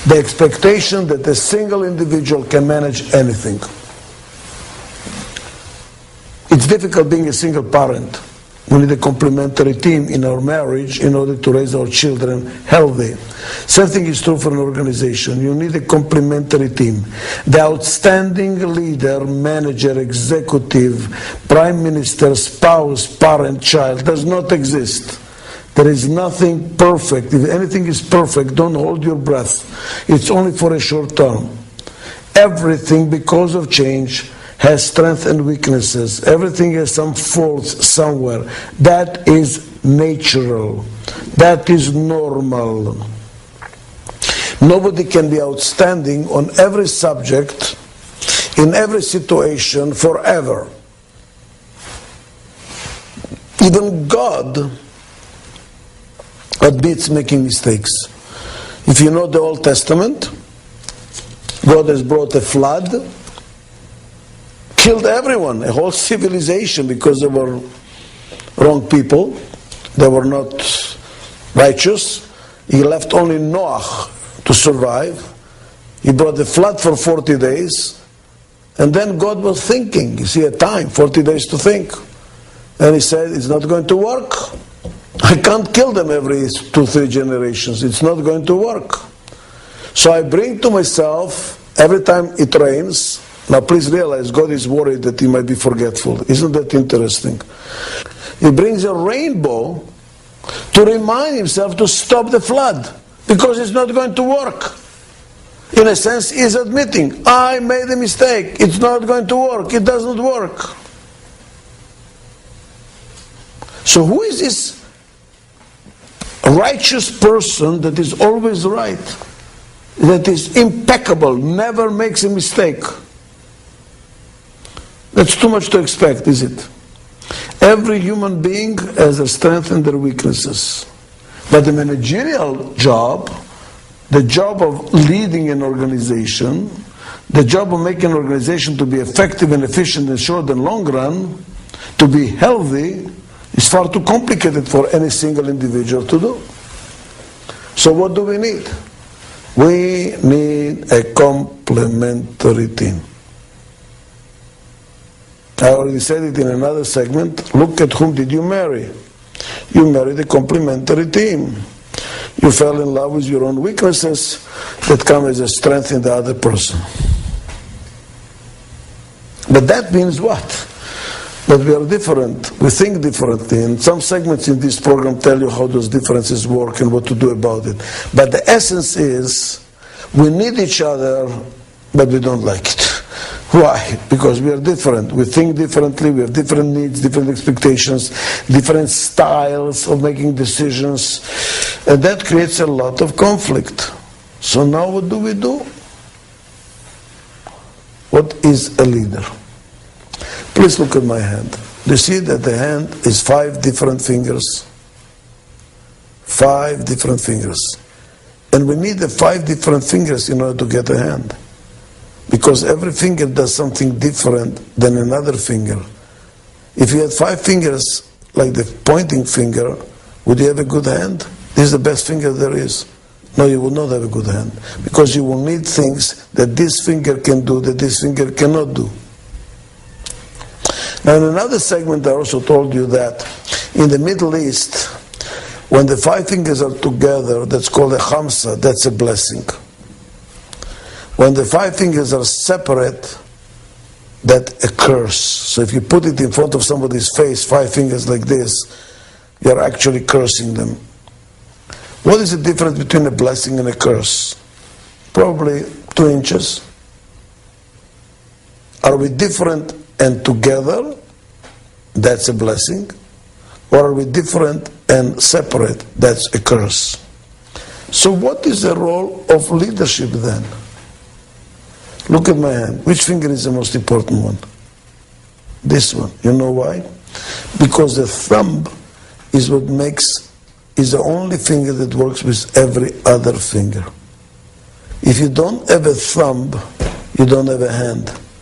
The expectation that a single individual can manage anything. It's difficult being a single parent. We need a complementary team in our marriage in order to raise our children healthy. Same thing is true for an organization. You need a complementary team. The outstanding leader, manager, executive, prime minister, spouse, parent, child does not exist. There is nothing perfect. If anything is perfect, don't hold your breath. It's only for a short term. Everything, because of change, has strengths and weaknesses. Everything has some faults somewhere. That is natural. That is normal. Nobody can be outstanding on every subject, in every situation, forever. Even God admits making mistakes. If you know the Old Testament, God has brought a flood, killed everyone, a whole civilization, because they were wrong people. They were not righteous. He left only Noah to survive. He brought the flood for 40 days. And then God was thinking. You see, a time, 40 days to think. And he said, it's not going to work. I can't kill them every 2-3 generations. It's not going to work. So I bring to myself, every time it rains. Now please realize God is worried that he might be forgetful. Isn't that interesting? He brings a rainbow to remind himself to stop the flood, because it's not going to work. In a sense, he's admitting, I made a mistake. It's not going to work. It doesn't work. So who is this righteous person that is always right, that is impeccable, never makes a mistake? That's too much to expect, is it? Every human being has their strengths and their weaknesses. But the managerial job, the job of leading an organization, the job of making an organization to be effective and efficient in short and long run, to be healthy, is far too complicated for any single individual to do. So what do we need? We need a complementary team. I already said it in another segment. Look at whom did you marry. You married a complementary team. You fell in love with your own weaknesses that come as a strength in the other person. But that means what? That we are different. We think differently. And some segments in this program tell you how those differences work and what to do about it. But the essence is, we need each other, but we don't like it. Why? Because we are different. We think differently, we have different needs, different expectations, different styles of making decisions, and that creates a lot of conflict. So now what do we do? What is a leader? Please look at my hand. Do you see that the hand is 5 different fingers? 5 different fingers. And we need the 5 different fingers in order to get a hand. Because every finger does something different than another finger. If you had 5 fingers, like the pointing finger, would you have a good hand? This is the best finger there is. No, you will not have a good hand. Because you will need things that this finger can do, that this finger cannot do. Now in another segment I also told you that in the Middle East, when the 5 fingers are together, that's called a khamsa, that's a blessing. When the 5 fingers are separate, that's a curse. So if you put it in front of somebody's face, 5 fingers like this, you're actually cursing them. What is the difference between a blessing and a curse? Probably 2 inches. Are we different and together? That's a blessing. Or are we different and separate? That's a curse. So what is the role of leadership then? Look at my hand. Which finger is the most important one? This one. You know why? Because the thumb is the only finger that works with every other finger. If you don't have a thumb, you don't have a hand.